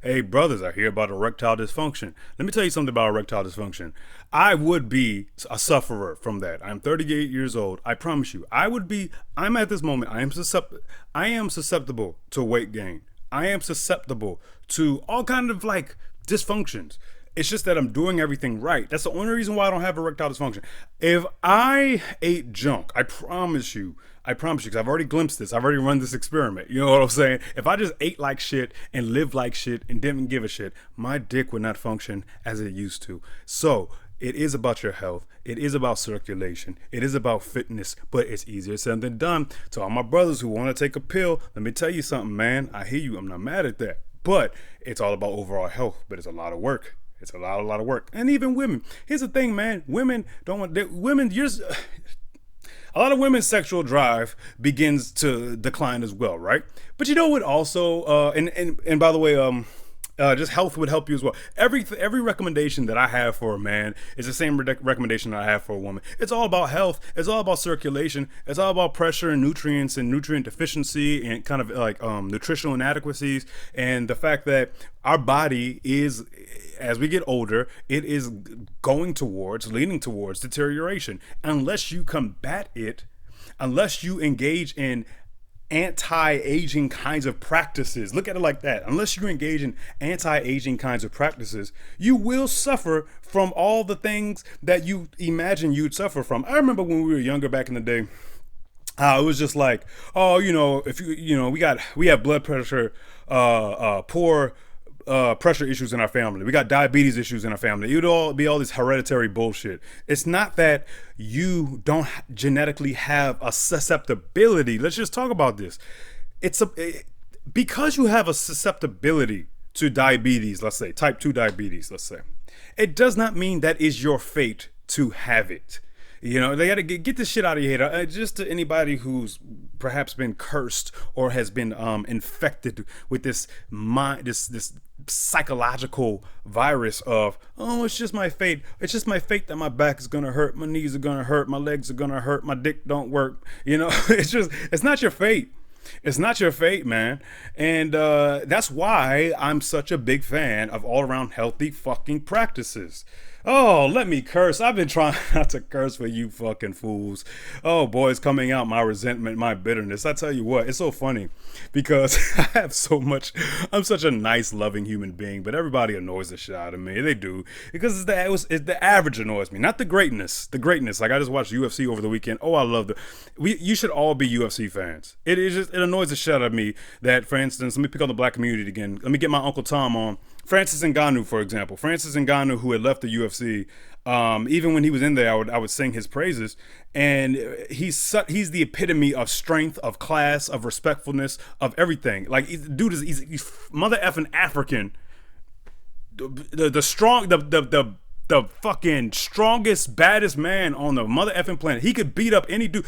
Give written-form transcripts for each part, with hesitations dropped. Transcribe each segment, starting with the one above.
Hey, brothers, I hear about erectile dysfunction. Let me tell you something about erectile dysfunction. I would be a sufferer from that. I'm 38 years old. I promise you, I'm at this moment, I am susceptible to weight gain. I am susceptible to all kind of like dysfunctions. It's just that I'm doing everything right. That's the only reason why I don't have erectile dysfunction. If I ate junk, I promise you, because I've already glimpsed this. I've already run this experiment. You know what I'm saying? If I just ate like shit and lived like shit and didn't give a shit, my dick would not function as it used to. So it is about your health. It is about circulation. It is about fitness, but it's easier said than done. To all my brothers who want to take a pill, let me tell you something, man. I hear you. I'm not mad at that. But it's all about overall health, but it's a lot of work. It's a lot of work. And even women. Here's the thing, man. Women don't want, a lot of women's sexual drive begins to decline as well, right? But you know what also, and by the way, just health would help you as well. Every recommendation that I have for a man is the same recommendation that I have for a woman. It's all about health. It's all about circulation. It's all about pressure and nutrients and nutrient deficiency and kind of like nutritional inadequacies, and the fact that our body is, as we get older, it is leaning towards deterioration. Unless you combat it, unless you engage in anti-aging kinds of practices. Look at it like that. Unless you engage in anti-aging kinds of practices, you will suffer from all the things that you imagine you'd suffer from. I remember when we were younger back in the day, it was just like, oh, if we have blood pressure, poor pressure issues in our family. We got diabetes issues in our family. It would all be all this hereditary bullshit. It's not that you don't genetically have a susceptibility. Let's just talk about this. Because you have a susceptibility to diabetes, let's say type 2 diabetes, let's say, it does not mean that is your fate to have it. They got to get this shit out of your head. Just to anybody who's perhaps been cursed or has been infected with this psychological virus of, oh, it's just my fate. It's just my fate that my back is gonna hurt, my knees are gonna hurt, my legs are gonna hurt, my dick don't work. It's not your fate. It's not your fate, man. And that's why I'm such a big fan of all around healthy fucking practices. Oh, let me curse. I've been trying not to curse for you fucking fools. Oh boy, it's coming out, my resentment, my bitterness. I tell you what, it's so funny because I'm such a nice, loving human being, but everybody annoys the shit out of me. They do. Because the average annoys me, not the greatness. The greatness. Like I just watched UFC over the weekend. Oh, I love you should all be UFC fans. It annoys the shit out of me that, for instance, let me pick on the black community again. Let me get my Uncle Tom on. Francis Ngannou, for example. Francis Ngannou, who had left the UFC, even when he was in there, I would sing his praises. And he's the epitome of strength, of class, of respectfulness, of everything. Like, dude he's mother effing African. The fucking strongest, baddest man on the mother effing planet. He could beat up any dude.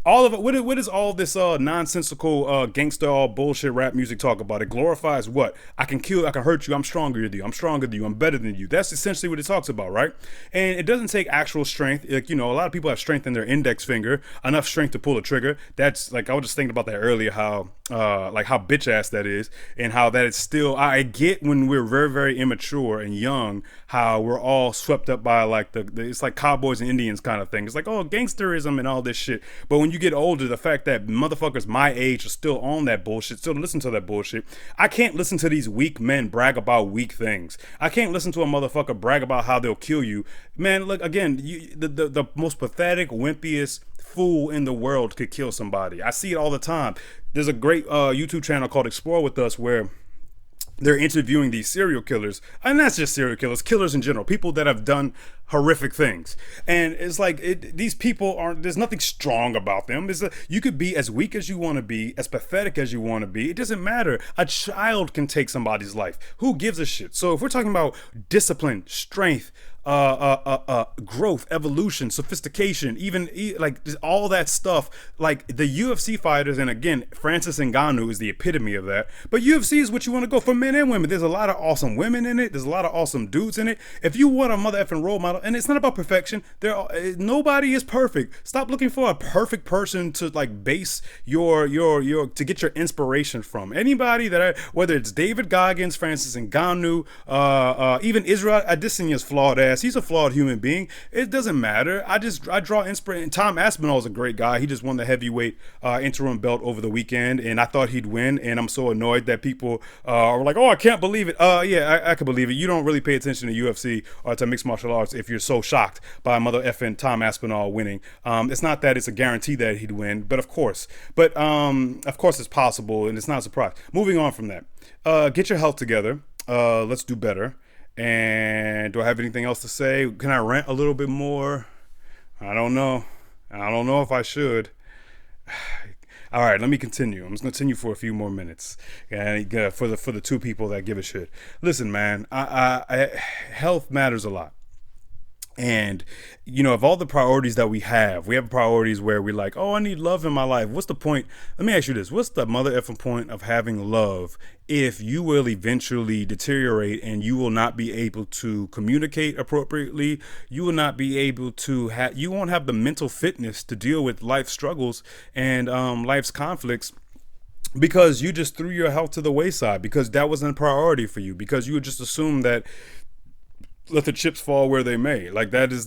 All of it. What is all this nonsensical gangster all bullshit rap music talk about? It glorifies what? I can hurt you. I'm stronger than you. I'm better than you. That's essentially what it talks about, right? And it doesn't take actual strength. Like, a lot of people have strength in their index finger, enough strength to pull a trigger. That's like, I was just thinking about that earlier, how bitch ass that is, and how that it's still, I get when we're very, very immature and young, how we're all swept up by like it's like cowboys and Indians kind of thing. It's like, oh, gangsterism and all this shit. But when you get older, the fact that motherfuckers my age are still on that bullshit, still listen to that bullshit. I can't listen to these weak men brag about weak things. I can't listen to a motherfucker brag about how they'll kill you. Man, look, again, the most pathetic, wimpiest fool in the world could kill somebody. I see it all the time. There's a great YouTube channel called Explore With Us where they're interviewing these serial killers, and that's just serial killers in general, people that have done horrific things. And it's like, these people there's nothing strong about them. You could be as weak as you want to be, as pathetic as you want to be. It doesn't matter. A child can take somebody's life. Who gives a shit? So if we're talking about discipline, strength, growth, evolution, sophistication, even like just all that stuff. Like the UFC fighters, and again, Francis Ngannou is the epitome of that. But UFC is what you want to go for, men and women. There's a lot of awesome women in it. There's a lot of awesome dudes in it. If you want a mother effing role model, and it's not about perfection. Nobody is perfect. Stop looking for a perfect person to like base your to get your inspiration from. Anybody whether it's David Goggins, Francis Ngannou, even Israel Adesanya's flawed ass. He's a flawed human being. It doesn't matter. I draw inspiration. Tom Aspinall is a great guy. He just won the heavyweight interim belt over the weekend, and I thought he'd win. And I'm so annoyed that people are like, "Oh, I can't believe it." Yeah, I can believe it. You don't really pay attention to UFC or to mixed martial arts if you're so shocked by mother effing Tom Aspinall winning. It's not that it's a guarantee that he'd win, but of course it's possible, and it's not a surprise. Moving on from that, get your health together. Let's do better. And do I have anything else to say? Can I rant a little bit more? I don't know if I should. All right, let me continue. I'm just gonna continue for a few more minutes, and for the two people that give a shit. Listen, man, health matters a lot. And, of all the priorities that we have priorities where we're like, oh, I need love in my life. What's the point? Let me ask you this. What's the mother effing point of having love if you will eventually deteriorate and you will not be able to communicate appropriately? You will not be able to you won't have the mental fitness to deal with life struggles and life's conflicts, because you just threw your health to the wayside because that wasn't a priority for you, because you would just assume that let the chips fall where they may. Like that is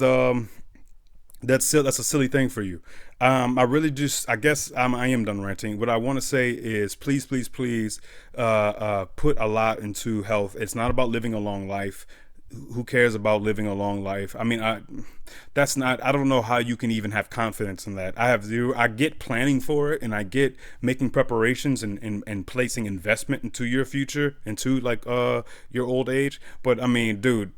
that's a silly thing for you. I guess I am done ranting. What I want to say is please put a lot into health. It's not about living a long life. Who cares about living a long life? I mean, I don't know how you can even have confidence in that. I get planning for it, and I get making preparations and placing investment into your future, into like your old age. But I mean, dude,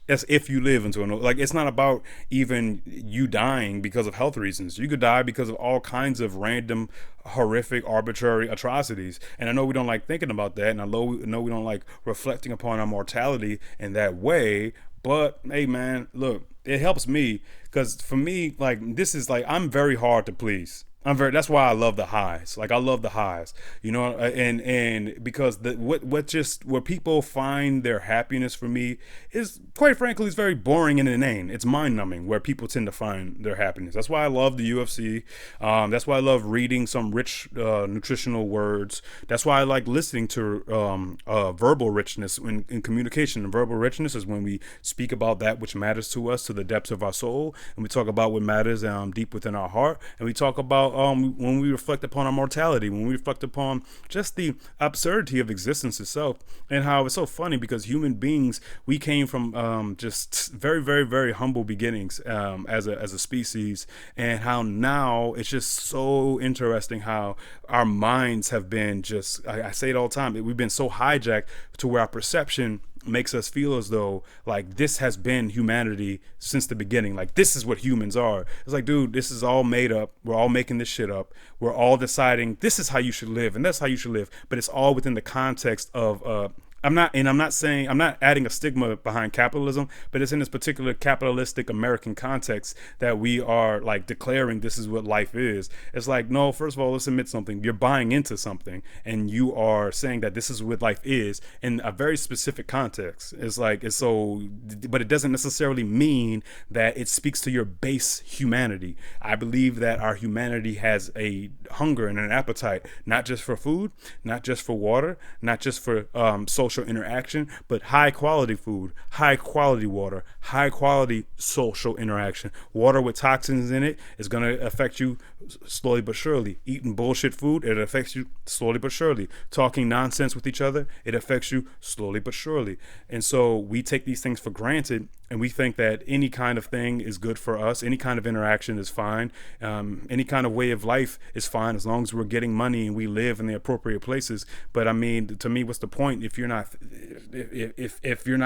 that's if you live into it's not about even you dying because of health reasons. You could die because of all kinds of random, horrific, arbitrary atrocities. And I know we don't like thinking about that, and I know we don't like reflecting upon our mortality in that way. But hey, man, look, it helps me, because for me, like, this is like, I'm very hard to please. That's why I love the highs. Like, I love the highs, and because where people find their happiness for me is, quite frankly, it's very boring and inane. It's mind numbing where people tend to find their happiness. That's why I love the UFC. That's why I love reading some rich, nutritional words. That's why I like listening to verbal richness in communication. And verbal richness is when we speak about that which matters to us, to the depths of our soul, and we talk about what matters deep within our heart, and we talk about when we reflect upon our mortality, when we reflect upon just the absurdity of existence itself, and how it's so funny because human beings, we came from just very, very, very humble beginnings as a species, and how now it's just so interesting how our minds have been just, I say it all the time, we've been so hijacked to where our perception makes us feel as though like this has been humanity since the beginning. Like, this is what humans are. It's like, dude, this is all made up. We're all making this shit up. We're all deciding this is how you should live and that's how you should live. But it's all within the context of I'm not adding a stigma behind capitalism, but it's in this particular capitalistic American context that we are like declaring this is what life is. It's like, no, first of all, let's admit something. You're buying into something, and you are saying that this is what life is in a very specific context. It's like, it's so, but it doesn't necessarily mean that it speaks to your base humanity. I believe that our humanity has a hunger and an appetite, not just for food, not just for water, not just for social interaction, but high quality food, high quality water, high quality social interaction. Water with toxins in it is going to affect you slowly but surely. Eating bullshit food, it affects you slowly but surely. Talking nonsense with each other, it affects you slowly but surely. And so we take these things for granted, and we think that any kind of thing is good for us. Any kind of interaction is fine. Any kind of way of life is fine as long as we're getting money and we live in the appropriate places. But I mean, to me, what's the point if you're not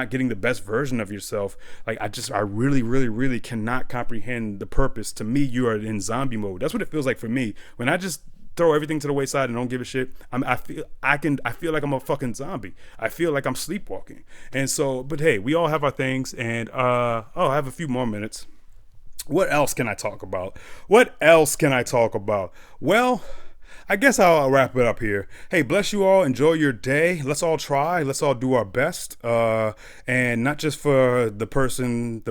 getting the best version of yourself? Like, I really, really, really cannot comprehend the purpose. To me, you are in zombie mode. That's what it feels like for me when I just throw everything to the wayside and don't give a shit, I feel like I'm a fucking zombie. I feel like I'm sleepwalking. And so, but hey, we all have our things, and I have a few more minutes. What else can I talk about? Well, I guess I'll wrap it up here. Hey, bless you all. Enjoy your day. Let's all try. Let's all do our best. And not just for the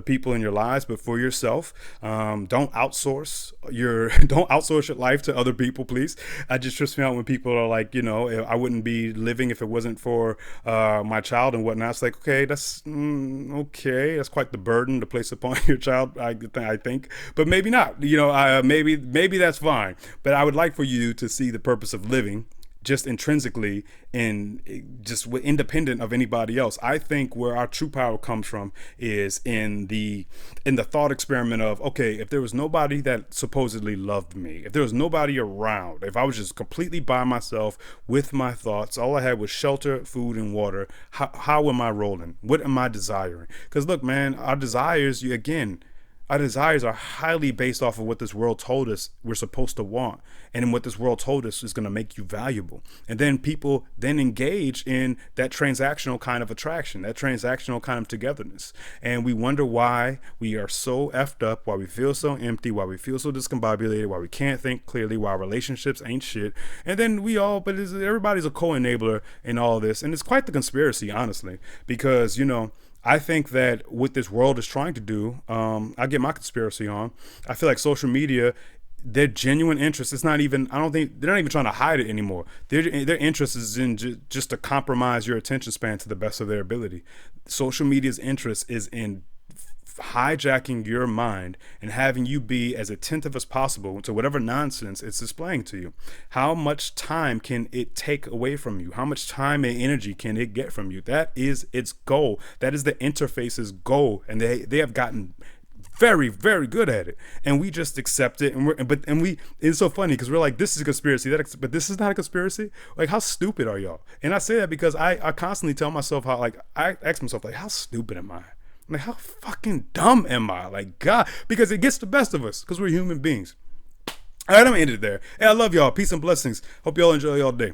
people in your lives, but for yourself. Don't outsource your life to other people, please. I just trips me out when people are like, I wouldn't be living if it wasn't for my child and whatnot. It's like, okay, that's okay. That's quite the burden to place upon your child, I think. But maybe not. Maybe that's fine. But I would like for you to see the purpose of living just intrinsically and just independent of anybody else. I think where our true power comes from is in the thought experiment of, okay, if there was nobody that supposedly loved me, if there was nobody around, if I was just completely by myself with my thoughts, all I had was shelter, food, and water, how am I rolling? What am I desiring? Because look, man, our desires are highly based off of what this world told us we're supposed to want, and what this world told us is going to make you valuable. And then people then engage in that transactional kind of attraction, that transactional kind of togetherness. And we wonder why we are so effed up, why we feel so empty, why we feel so discombobulated, why we can't think clearly, why relationships ain't shit. And then everybody's a co-enabler in all this. And it's quite the conspiracy, honestly, because, I think that what this world is trying to do, I get my conspiracy on. I feel like social media, their genuine interest, they're not even trying to hide it anymore. Their interest is in just to compromise your attention span to the best of their ability. Social media's interest is in hijacking your mind and having you be as attentive as possible to whatever nonsense it's displaying to you. How much time can it take away from you? How much time and energy can it get from you? That is its goal. That is the interface's goal, and they have gotten very, very good at it, and we just accept it. And it's so funny because we're like, this is a conspiracy, but this is not a conspiracy. Like, how stupid are y'all? And I say that because I constantly tell myself I ask myself, like, how stupid am I? Like, how fucking dumb am I? Like, God, because it gets the best of us because we're human beings. All right, I'm gonna end it there. Hey, I love y'all. Peace and blessings. Hope y'all enjoy y'all day.